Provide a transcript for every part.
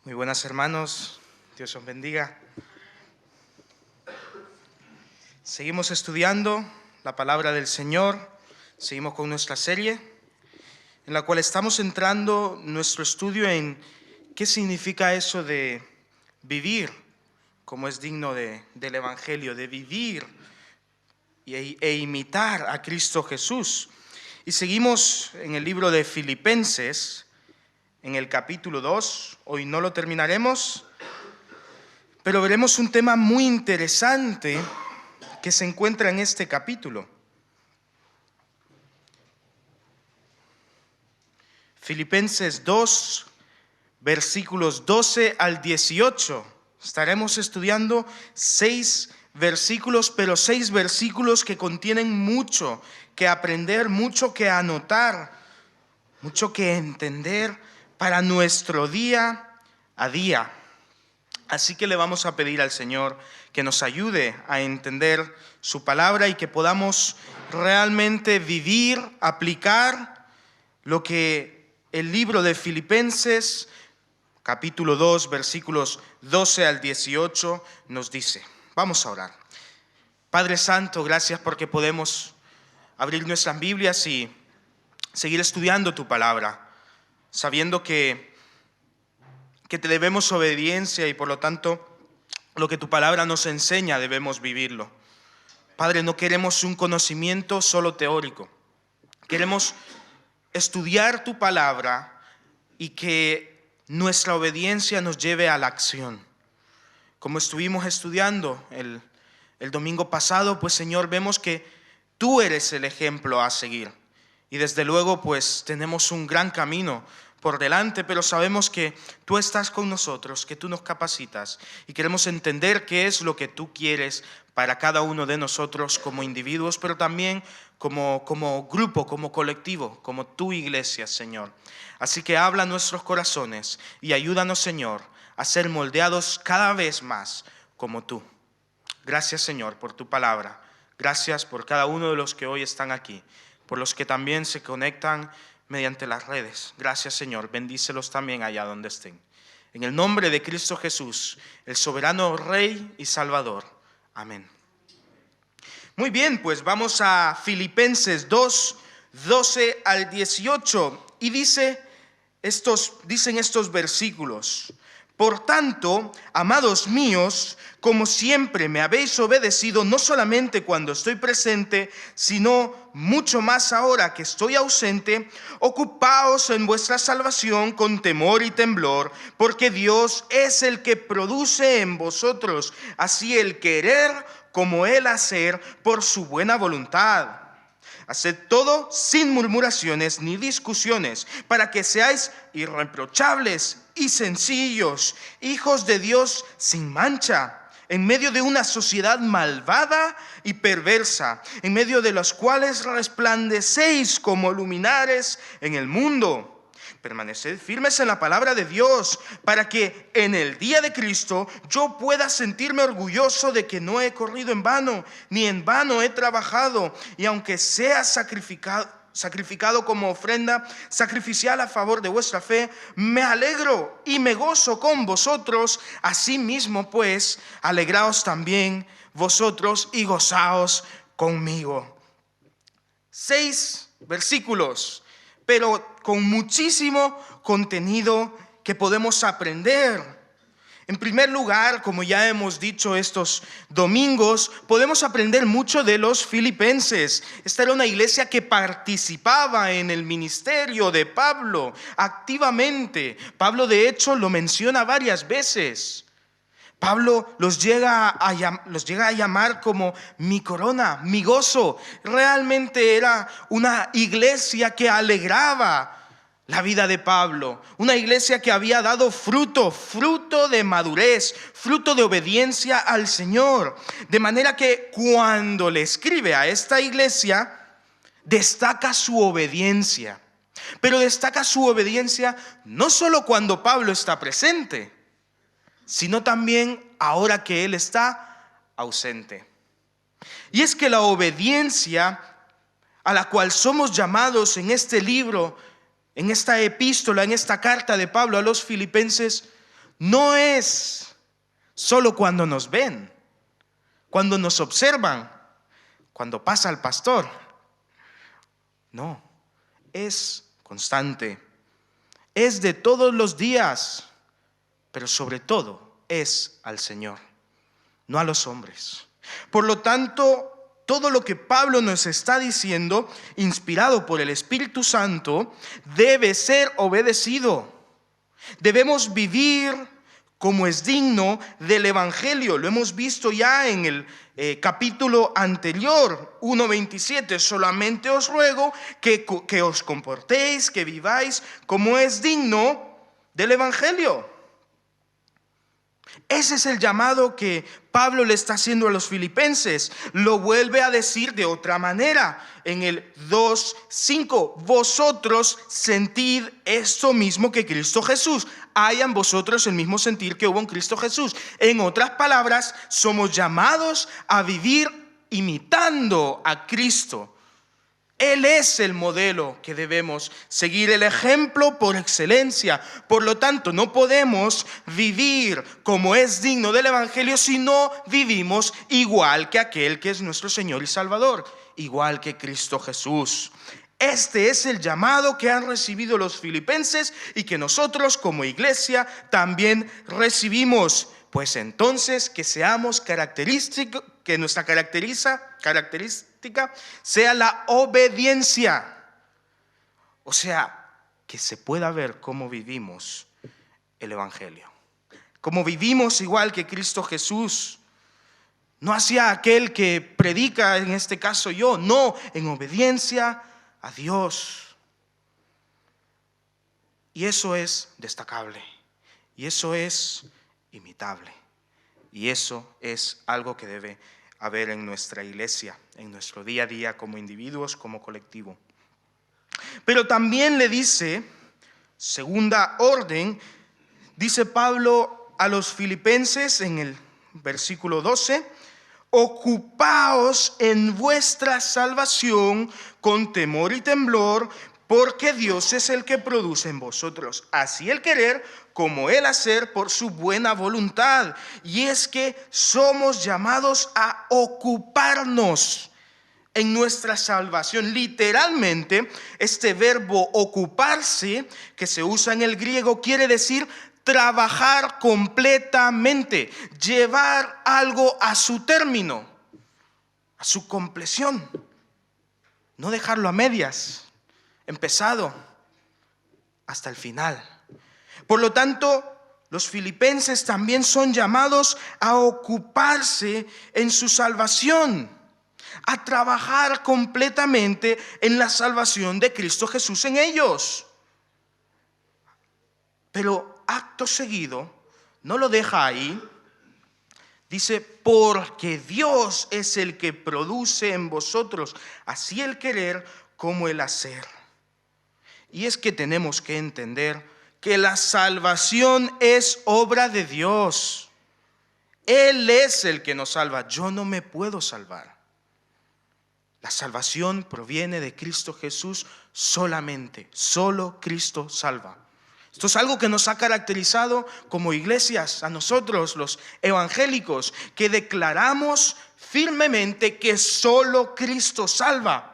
Muy buenas, hermanos, Dios os bendiga. Seguimos estudiando la palabra del Señor, seguimos con nuestra serie en la cual estamos centrando nuestro estudio en qué significa eso de vivir como es digno del Evangelio, de vivir e imitar a Cristo Jesús. Y seguimos en el libro de Filipenses, en el capítulo 2, hoy no lo terminaremos, pero veremos un tema muy interesante que se encuentra en este capítulo. Filipenses 2, versículos 12 al 18. Estaremos estudiando 6 versículos, pero 6 versículos que contienen mucho que aprender, mucho que anotar, mucho que entender para nuestro día a día. Así que le vamos a pedir al Señor que nos ayude a entender su palabra y que podamos realmente vivir, aplicar lo que el libro de Filipenses, capítulo 2, versículos 12 al 18, nos dice. Vamos a orar. Padre Santo, gracias porque podemos abrir nuestras Biblias y seguir estudiando tu palabra, sabiendo que te debemos obediencia y por lo tanto lo que tu palabra nos enseña debemos vivirlo. Padre, no queremos un conocimiento solo teórico, queremos estudiar tu palabra y que nuestra obediencia nos lleve a la acción. Como estuvimos estudiando el domingo pasado, pues Señor, vemos que tú eres el ejemplo a seguir. Y desde luego pues tenemos un gran camino por delante, pero sabemos que tú estás con nosotros, que tú nos capacitas y queremos entender qué es lo que tú quieres para cada uno de nosotros como individuos, pero también como grupo, como colectivo, como tu iglesia, Señor. Así que habla a nuestros corazones y ayúdanos, Señor, a ser moldeados cada vez más como tú. Gracias, Señor, por tu palabra. Gracias por cada uno de los que hoy están aquí, por los que también se conectan mediante las redes. Gracias, Señor. Bendícelos también allá donde estén. En el nombre de Cristo Jesús, el soberano Rey y Salvador. Amén. Muy bien, pues vamos a Filipenses 2, 12 al 18. Y dicen estos versículos. Por tanto, amados míos, como siempre me habéis obedecido, no solamente cuando estoy presente, sino mucho más ahora que estoy ausente, ocupaos en vuestra salvación con temor y temblor, porque Dios es el que produce en vosotros así el querer como el hacer por su buena voluntad. Haced todo sin murmuraciones ni discusiones, para que seáis irreprochables y sencillos, hijos de Dios sin mancha, en medio de una sociedad malvada y perversa, en medio de los cuales resplandecéis como luminares en el mundo. Permaneced firmes en la palabra de Dios, para que en el día de Cristo yo pueda sentirme orgulloso de que no he corrido en vano, ni en vano he trabajado, y aunque sea sacrificado como ofrenda sacrificial a favor de vuestra fe, me alegro y me gozo con vosotros. Asimismo, pues, alegraos también vosotros y gozaos conmigo. 6 versículos, pero con muchísimo contenido que podemos aprender. En primer lugar, como ya hemos dicho estos domingos, podemos aprender mucho de los filipenses. Esta era una iglesia que participaba en el ministerio de Pablo activamente. Pablo, de hecho, lo menciona varias veces. Pablo los llega a llamar como mi corona, mi gozo. Realmente era una iglesia que alegraba la vida de Pablo, una iglesia que había dado fruto de madurez, fruto de obediencia al Señor. De manera que cuando le escribe a esta iglesia, destaca su obediencia. Pero destaca su obediencia no solo cuando Pablo está presente, sino también ahora que él está ausente. Y es que la obediencia a la cual somos llamados en este libro, en esta epístola, en esta carta de Pablo a los filipenses, no es solo cuando nos ven, cuando nos observan, cuando pasa el pastor. No, es constante, es de todos los días, pero sobre todo es al Señor, no a los hombres. Por lo tanto, todo lo que Pablo nos está diciendo, inspirado por el Espíritu Santo, debe ser obedecido. Debemos vivir como es digno del Evangelio. Lo hemos visto ya en el capítulo anterior, 1:27. Solamente os ruego que os comportéis, que viváis como es digno del Evangelio. Ese es el llamado que Pablo le está haciendo a los filipenses. Lo vuelve a decir de otra manera en el 2:5. Vosotros sentid esto mismo que Cristo Jesús. Hayan vosotros el mismo sentir que hubo en Cristo Jesús. En otras palabras, somos llamados a vivir imitando a Cristo. Él es el modelo que debemos seguir, el ejemplo por excelencia. Por lo tanto, no podemos vivir como es digno del Evangelio si no vivimos igual que aquel que es nuestro Señor y Salvador, igual que Cristo Jesús. Este es el llamado que han recibido los filipenses y que nosotros como iglesia también recibimos. Pues entonces que seamos característicos, que nuestra característica sea la obediencia. O sea, que se pueda ver cómo vivimos el Evangelio. Cómo vivimos igual que Cristo Jesús. No hacia aquel que predica, en este caso yo, no, en obediencia a Dios. Y eso es destacable. Y eso es imitable. Y eso es algo que debe haber en nuestra iglesia, en nuestro día a día como individuos, como colectivo. Pero también le dice, segunda orden, dice Pablo a los filipenses en el versículo 12, ocupaos en vuestra salvación con temor y temblor, porque Dios es el que produce en vosotros así el querer como el hacer por su buena voluntad. Y es que somos llamados a ocuparnos en nuestra salvación. Literalmente, este verbo ocuparse, que se usa en el griego, quiere decir trabajar completamente, llevar algo a su término, a su compleción, no dejarlo a medias, empezado hasta el final. Por lo tanto, los filipenses también son llamados a ocuparse en su salvación, a trabajar completamente en la salvación de Cristo Jesús en ellos. Pero acto seguido, no lo deja ahí, dice, porque Dios es el que produce en vosotros así el querer como el hacer. Y es que tenemos que entender que la salvación es obra de Dios. Él es el que nos salva. Yo no me puedo salvar. La salvación proviene de Cristo Jesús solamente. Solo Cristo salva. Esto es algo que nos ha caracterizado como iglesias, a nosotros los evangélicos, que declaramos firmemente que solo Cristo salva.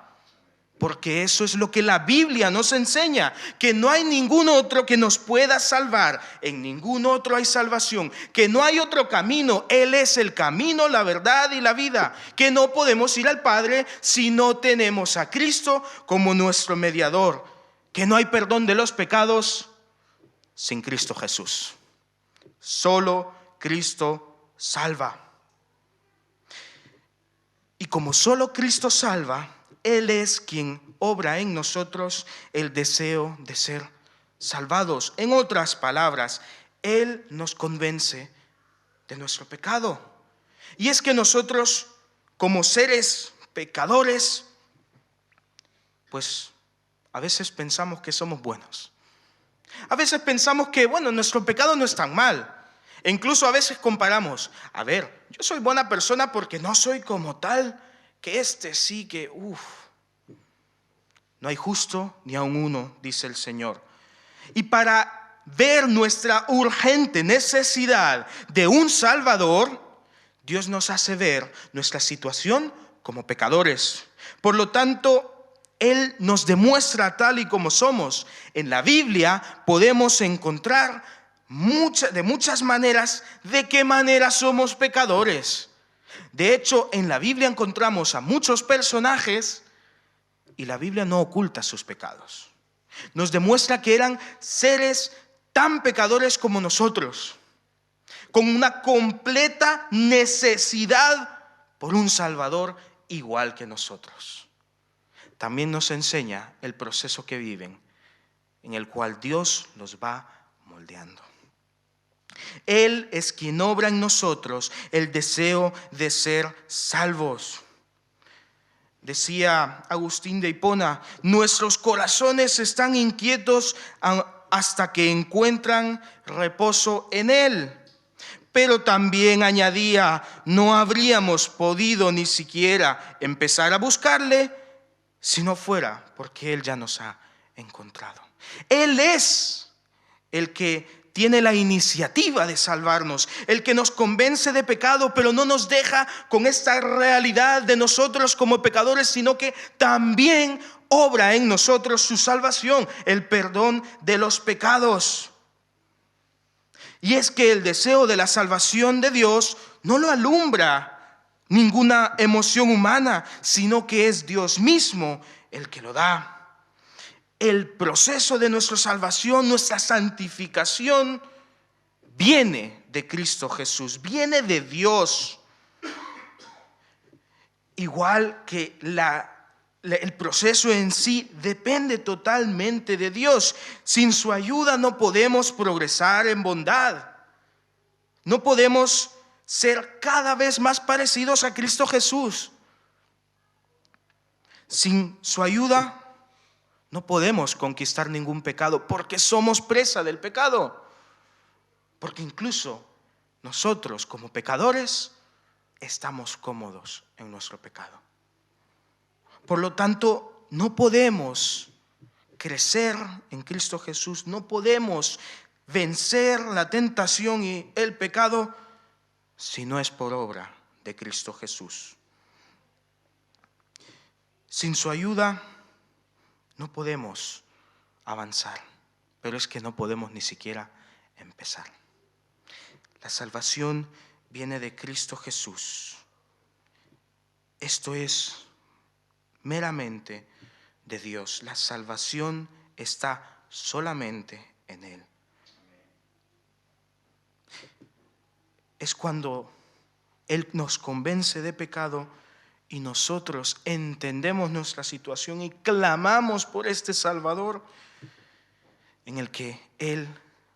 Porque eso es lo que la Biblia nos enseña, que no hay ningún otro que nos pueda salvar, en ningún otro hay salvación, que no hay otro camino, Él es el camino, la verdad y la vida, que no podemos ir al Padre si no tenemos a Cristo como nuestro mediador, que no hay perdón de los pecados sin Cristo Jesús. Solo Cristo salva. Y como solo Cristo salva, Él es quien obra en nosotros el deseo de ser salvados. En otras palabras, Él nos convence de nuestro pecado. Y es que nosotros, como seres pecadores, pues a veces pensamos que somos buenos. A veces pensamos que, nuestro pecado no es tan mal. E incluso a veces comparamos, yo soy buena persona porque no soy como tal, que sí que, no hay justo ni aun uno, dice el Señor. Y para ver nuestra urgente necesidad de un Salvador, Dios nos hace ver nuestra situación como pecadores. Por lo tanto, Él nos demuestra tal y como somos. En la Biblia podemos encontrar de muchas maneras de qué manera somos pecadores. De hecho, en la Biblia encontramos a muchos personajes y la Biblia no oculta sus pecados. Nos demuestra que eran seres tan pecadores como nosotros, con una completa necesidad por un Salvador igual que nosotros. También nos enseña el proceso que viven, en el cual Dios los va moldeando. Él es quien obra en nosotros el deseo de ser salvos. Decía Agustín de Hipona: nuestros corazones están inquietos hasta que encuentran reposo en Él. Pero también añadía: no habríamos podido ni siquiera empezar a buscarle si no fuera porque Él ya nos ha encontrado. Él es el que tiene la iniciativa de salvarnos, el que nos convence de pecado, pero no nos deja con esta realidad de nosotros como pecadores, sino que también obra en nosotros su salvación, el perdón de los pecados. Y es que el deseo de la salvación de Dios no lo alumbra ninguna emoción humana, sino que es Dios mismo el que lo da. El proceso de nuestra salvación, nuestra santificación, viene de Cristo Jesús, viene de Dios. Igual que el proceso en sí depende totalmente de Dios. Sin su ayuda no podemos progresar en bondad. No podemos ser cada vez más parecidos a Cristo Jesús. Sin su ayuda no podemos conquistar ningún pecado, porque somos presa del pecado. Porque incluso nosotros como pecadores estamos cómodos en nuestro pecado. Por lo tanto, no podemos crecer en Cristo Jesús, no podemos vencer la tentación y el pecado si no es por obra de Cristo Jesús. Sin su ayuda no podemos avanzar, pero es que no podemos ni siquiera empezar. La salvación viene de Cristo Jesús. Esto es meramente de Dios. La salvación está solamente en Él. Es cuando Él nos convence de pecado y nosotros entendemos nuestra situación y clamamos por este Salvador, en el que Él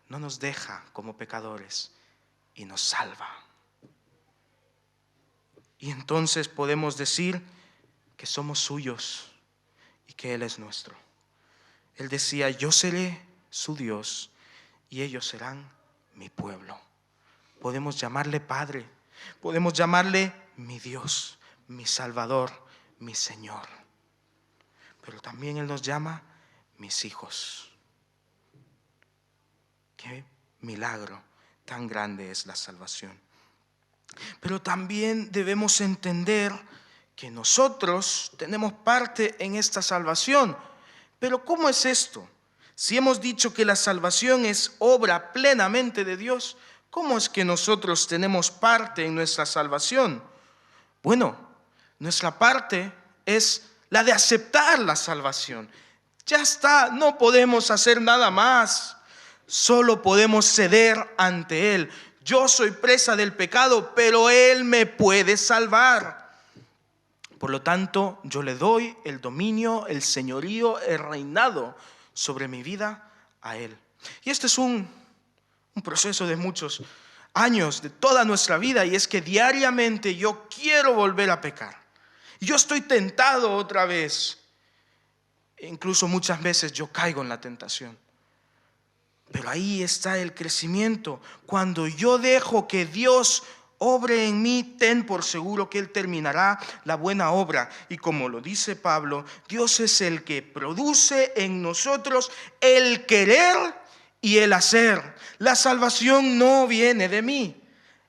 no nos deja como pecadores y nos salva. Y entonces podemos decir que somos suyos y que Él es nuestro. Él decía: yo seré su Dios y ellos serán mi pueblo. Podemos llamarle Padre, podemos llamarle mi Dios, mi Salvador, mi Señor. Pero también Él nos llama mis hijos. Qué milagro tan grande es la salvación. Pero también debemos entender que nosotros tenemos parte en esta salvación. Pero ¿cómo es esto? Si hemos dicho que la salvación es obra plenamente de Dios, ¿cómo es que nosotros tenemos parte en nuestra salvación? Bueno, nuestra parte es la de aceptar la salvación. Ya está, no podemos hacer nada más. Solo podemos ceder ante Él. Yo soy presa del pecado, pero Él me puede salvar. Por lo tanto, yo le doy el dominio, el señorío, el reinado sobre mi vida a Él. Y este es un proceso de muchos años, de toda nuestra vida, y es que diariamente yo quiero volver a pecar. Yo estoy tentado otra vez. Incluso muchas veces yo caigo en la tentación. Pero ahí está el crecimiento. Cuando yo dejo que Dios obre en mí, ten por seguro que Él terminará la buena obra. Y como lo dice Pablo, Dios es el que produce en nosotros el querer y el hacer. La salvación no viene de mí,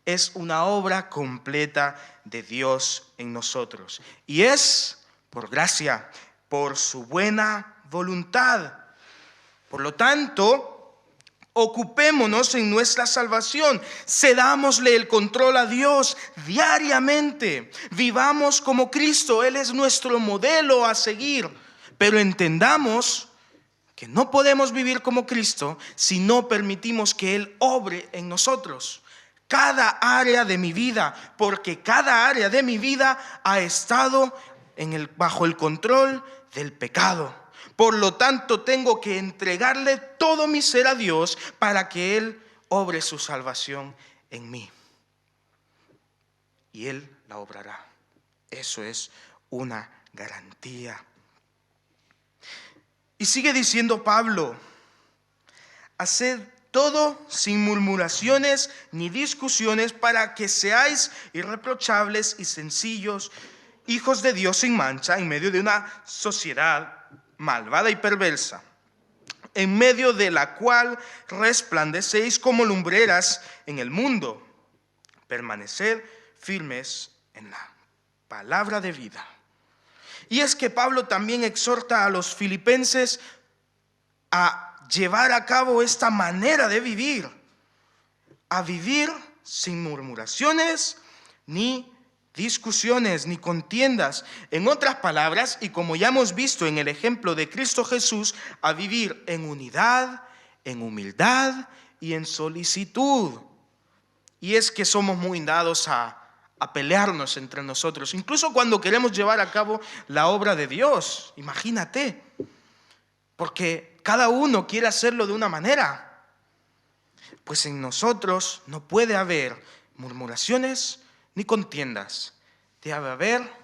es una obra completa de Dios en nosotros. Y es por gracia, por su buena voluntad. Por lo tanto, ocupémonos en nuestra salvación, cedámosle el control a Dios diariamente, vivamos como Cristo, Él es nuestro modelo a seguir, pero entendamos que no podemos vivir como Cristo si no permitimos que Él obre en nosotros. Cada área de mi vida, porque cada área de mi vida ha estado bajo el control del pecado. Por lo tanto, tengo que entregarle todo mi ser a Dios para que Él obre su salvación en mí. Y Él la obrará. Eso es una garantía. Y sigue diciendo Pablo: haced todo sin murmuraciones ni discusiones, para que seáis irreprochables y sencillos, hijos de Dios sin mancha, en medio de una sociedad malvada y perversa, en medio de la cual resplandecéis como lumbreras en el mundo. Permaneced firmes en la palabra de vida. Y es que Pablo también exhorta a los filipenses a llevar a cabo esta manera de vivir, a vivir sin murmuraciones ni discusiones ni contiendas. En otras palabras, y como ya hemos visto en el ejemplo de Cristo Jesús, a vivir en unidad, en humildad y en solicitud. Y es que somos muy dados a pelearnos entre nosotros, incluso cuando queremos llevar a cabo la obra de Dios. Imagínate, porque cada uno quiere hacerlo de una manera. Pues en nosotros no puede haber murmuraciones ni contiendas, debe haber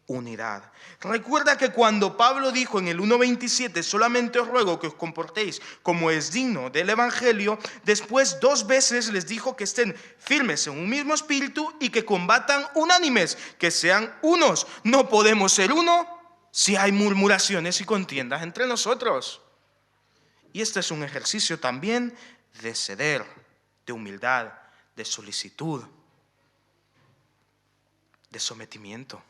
unidad. Recuerda que cuando Pablo dijo en el 1:27, solamente os ruego que os comportéis como es digno del Evangelio, después 2 veces les dijo que estén firmes en un mismo espíritu y que combatan unánimes, que sean unos. No podemos ser uno si hay murmuraciones y contiendas entre nosotros. Y este es un ejercicio también de ceder, de humildad, de solicitud, de sometimiento.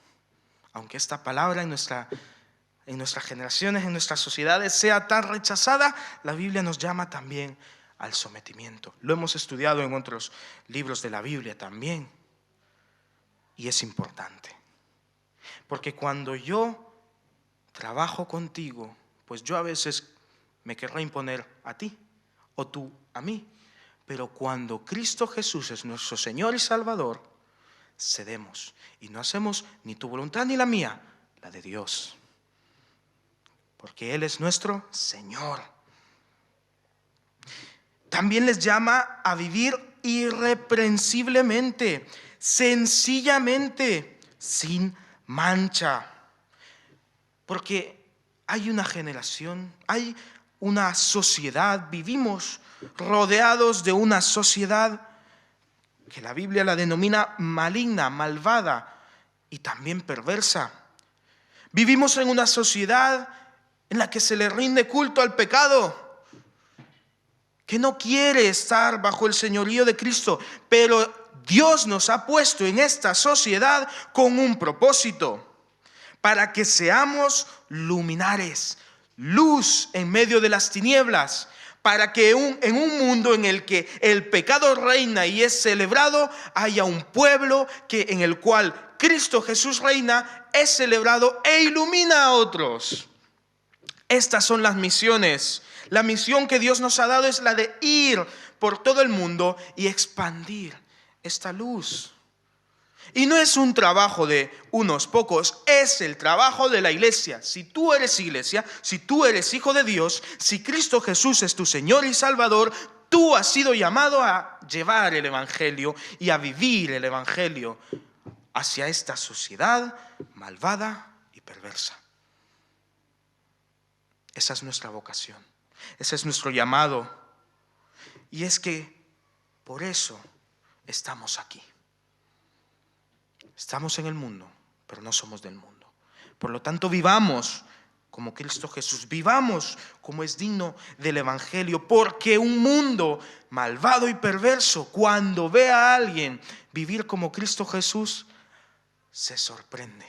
Aunque esta palabra en nuestras generaciones, en nuestras sociedades sea tan rechazada, la Biblia nos llama también al sometimiento. Lo hemos estudiado en otros libros de la Biblia también. Y es importante. Porque cuando yo trabajo contigo, pues yo a veces me querré imponer a ti o tú a mí. Pero cuando Cristo Jesús es nuestro Señor y Salvador, cedemos y no hacemos ni tu voluntad ni la mía, la de Dios, porque Él es nuestro Señor. También les llama a vivir irreprensiblemente, sencillamente, sin mancha, porque hay una generación, hay una sociedad, vivimos rodeados de una sociedad que la Biblia la denomina maligna, malvada y también perversa. Vivimos en una sociedad en la que se le rinde culto al pecado, que no quiere estar bajo el señorío de Cristo, pero Dios nos ha puesto en esta sociedad con un propósito, para que seamos luminares, luz en medio de las tinieblas, para que en un mundo en el que el pecado reina y es celebrado, haya un pueblo en el cual Cristo Jesús reina, es celebrado e ilumina a otros. Estas son las misiones. La misión que Dios nos ha dado es la de ir por todo el mundo y expandir esta luz. Y no es un trabajo de unos pocos, es el trabajo de la iglesia. Si tú eres iglesia, si tú eres hijo de Dios, si Cristo Jesús es tu Señor y Salvador, tú has sido llamado a llevar el Evangelio y a vivir el Evangelio hacia esta sociedad malvada y perversa. Esa es nuestra vocación, ese es nuestro llamado. Y es que por eso estamos aquí. Estamos en el mundo, pero no somos del mundo. Por lo tanto, vivamos como Cristo Jesús. Vivamos como es digno del Evangelio, porque un mundo malvado y perverso, cuando ve a alguien vivir como Cristo Jesús, se sorprende.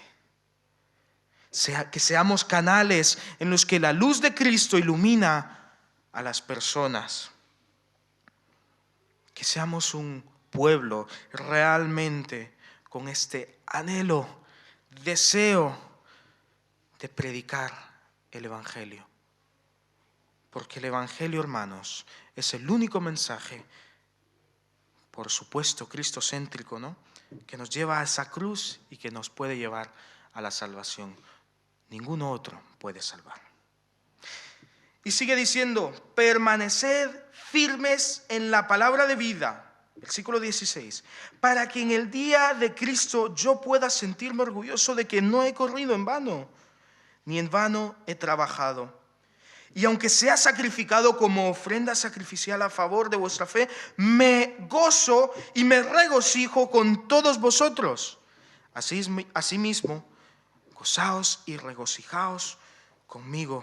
Que seamos canales en los que la luz de Cristo ilumina a las personas. Que seamos un pueblo realmente con este anhelo, deseo de predicar el Evangelio. Porque el Evangelio, hermanos, es el único mensaje, por supuesto, cristocéntrico, ¿no?, que nos lleva a esa cruz y que nos puede llevar a la salvación. Ningún otro puede salvar. Y sigue diciendo, permaneced firmes en la palabra de vida, versículo 16, para que en el día de Cristo yo pueda sentirme orgulloso de que no he corrido en vano, ni en vano he trabajado. Y aunque sea sacrificado como ofrenda sacrificial a favor de vuestra fe, me gozo y me regocijo con todos vosotros. Asimismo, gozaos y regocijaos conmigo.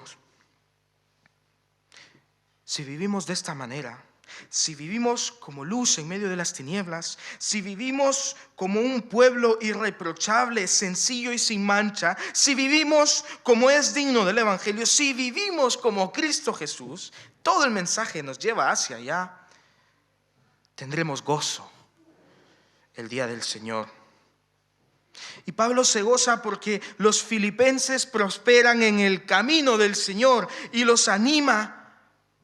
Si vivimos de esta manera, si vivimos como luz en medio de las tinieblas, si vivimos como un pueblo irreprochable, sencillo y sin mancha, si vivimos como es digno del Evangelio, si vivimos como Cristo Jesús, todo el mensaje nos lleva hacia allá, tendremos gozo el día del Señor. Y Pablo se goza porque los filipenses prosperan en el camino del Señor y los anima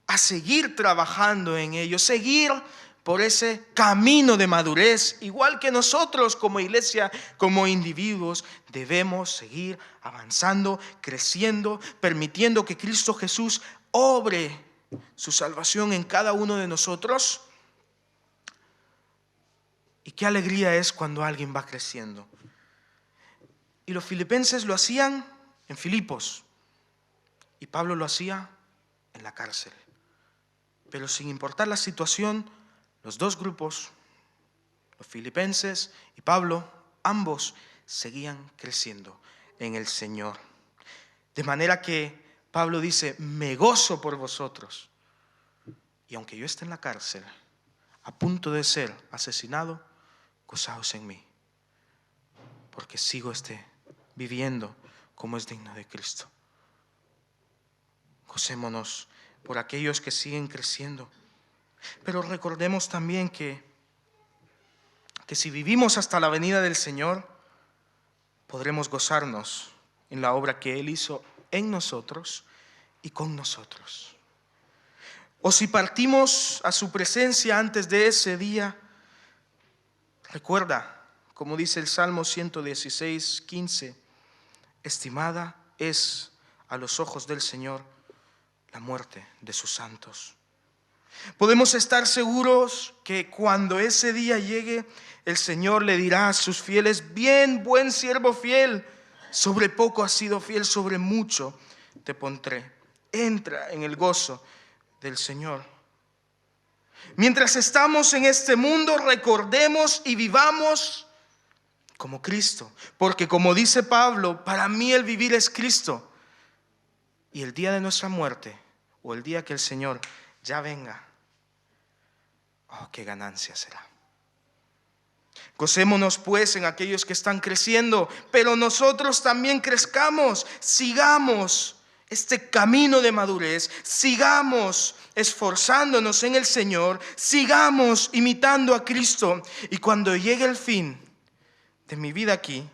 a seguir trabajando en ello, seguir por ese camino de madurez, igual que nosotros como iglesia, como individuos, debemos seguir avanzando, creciendo, permitiendo que Cristo Jesús obre su salvación en cada uno de nosotros. Y qué alegría es cuando alguien va creciendo. Y los filipenses lo hacían en Filipos, y Pablo lo hacía en la cárcel. Pero sin importar la situación, los dos grupos, los filipenses y Pablo, ambos seguían creciendo en el Señor. De manera que Pablo dice, me gozo por vosotros. Y aunque yo esté en la cárcel, a punto de ser asesinado, gozaos en mí, porque sigo viviendo como es digno de Cristo. Gocémonos por aquellos que siguen creciendo. Pero recordemos también que si vivimos hasta la venida del Señor, podremos gozarnos en la obra que Él hizo en nosotros y con nosotros. O si partimos a su presencia antes de ese día, recuerda, como dice el Salmo 116, 15, estimada es a los ojos del Señor la muerte de sus santos. Podemos estar seguros que cuando ese día llegue, el Señor le dirá a sus fieles, bien, buen siervo fiel, sobre poco has sido fiel, sobre mucho te pondré. Entra en el gozo del Señor. Mientras estamos en este mundo, recordemos y vivamos como Cristo, porque como dice Pablo, para mí el vivir es Cristo. Y el día de nuestra muerte, o el día que el Señor ya venga, oh, qué ganancia será. Gocémonos pues en aquellos que están creciendo, pero nosotros también crezcamos, sigamos este camino de madurez, sigamos esforzándonos en el Señor, sigamos imitando a Cristo, y cuando llegue el fin de mi vida aquí,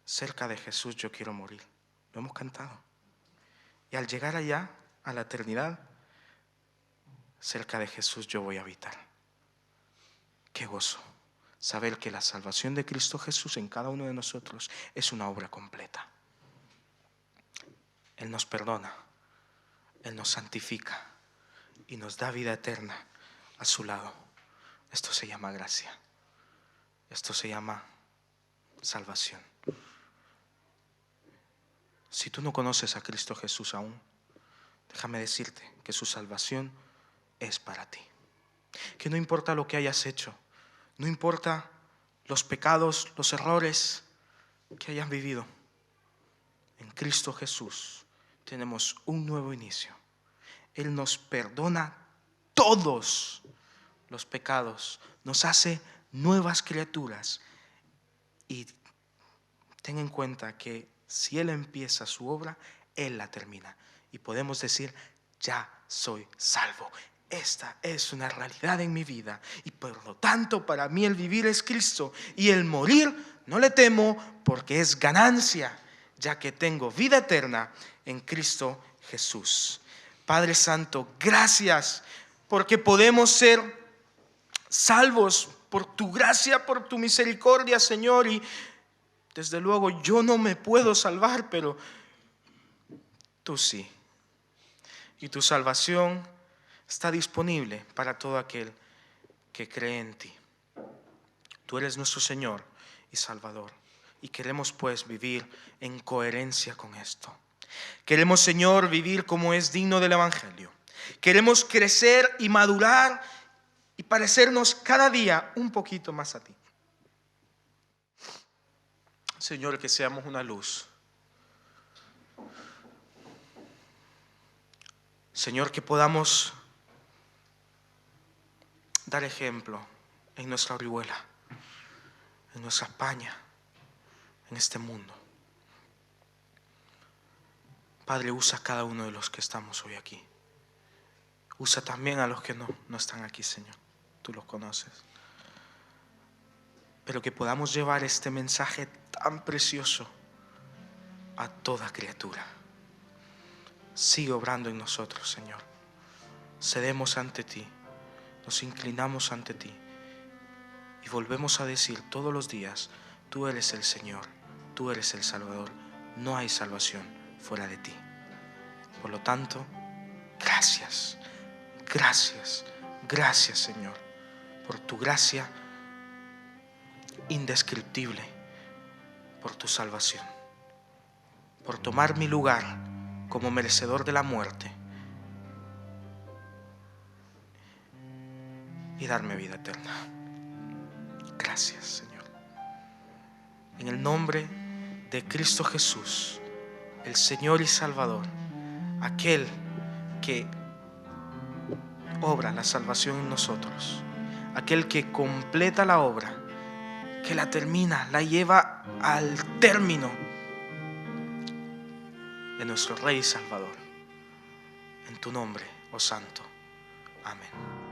cerca de Jesús yo quiero morir. Lo hemos cantado. Y al llegar allá, a la eternidad, cerca de Jesús yo voy a habitar. Qué gozo saber que la salvación de Cristo Jesús en cada uno de nosotros es una obra completa. Él nos perdona, Él nos santifica y nos da vida eterna a su lado. Esto se llama gracia. Esto se llama salvación. Si tú no conoces a Cristo Jesús aún, déjame decirte que su salvación es para ti. Que no importa lo que hayas hecho, no importa los pecados, los errores que hayas vivido, En Cristo Jesús tenemos un nuevo inicio. Él nos perdona todos los pecados, nos hace nuevas criaturas. Y ten en cuenta que si Él empieza su obra, Él la termina. Y podemos decir, ya soy salvo. Esta es una realidad en mi vida. Y por lo tanto, para mí el vivir es Cristo. Y el morir no le temo, porque es ganancia, ya que tengo vida eterna en Cristo Jesús. Padre Santo, gracias porque podemos ser salvos por tu gracia, por tu misericordia, Señor. Y desde luego yo no me puedo salvar, pero tú sí. Y tu salvación está disponible para todo aquel que cree en ti. Tú eres nuestro Señor y Salvador. Y queremos pues vivir en coherencia con esto. Queremos, Señor, vivir como es digno del Evangelio. Queremos crecer y madurar y parecernos cada día un poquito más a ti. Señor, que seamos una luz. Señor, que podamos dar ejemplo en nuestra Orihuela, en nuestra España, en este mundo. Padre, usa a cada uno de los que estamos hoy aquí. Usa también a los que no están aquí, Señor. Tú los conoces. Pero que podamos llevar este mensaje tan precioso a toda criatura. Sigue obrando en nosotros, Señor. Cedemos ante ti, nos inclinamos ante ti y volvemos a decir todos los días, tú eres el Señor, tú eres el Salvador. No hay salvación fuera de ti. Por lo tanto, gracias, gracias, gracias, Señor, por tu gracia indescriptible, por tu salvación, por tomar mi lugar como merecedor de la muerte y darme vida eterna. Gracias, Señor. En el nombre de Cristo Jesús, el Señor y Salvador, aquel que obra la salvación en nosotros, aquel que completa la obra, que la termina, la lleva al término, de nuestro Rey y Salvador. En tu nombre, oh Santo. Amén.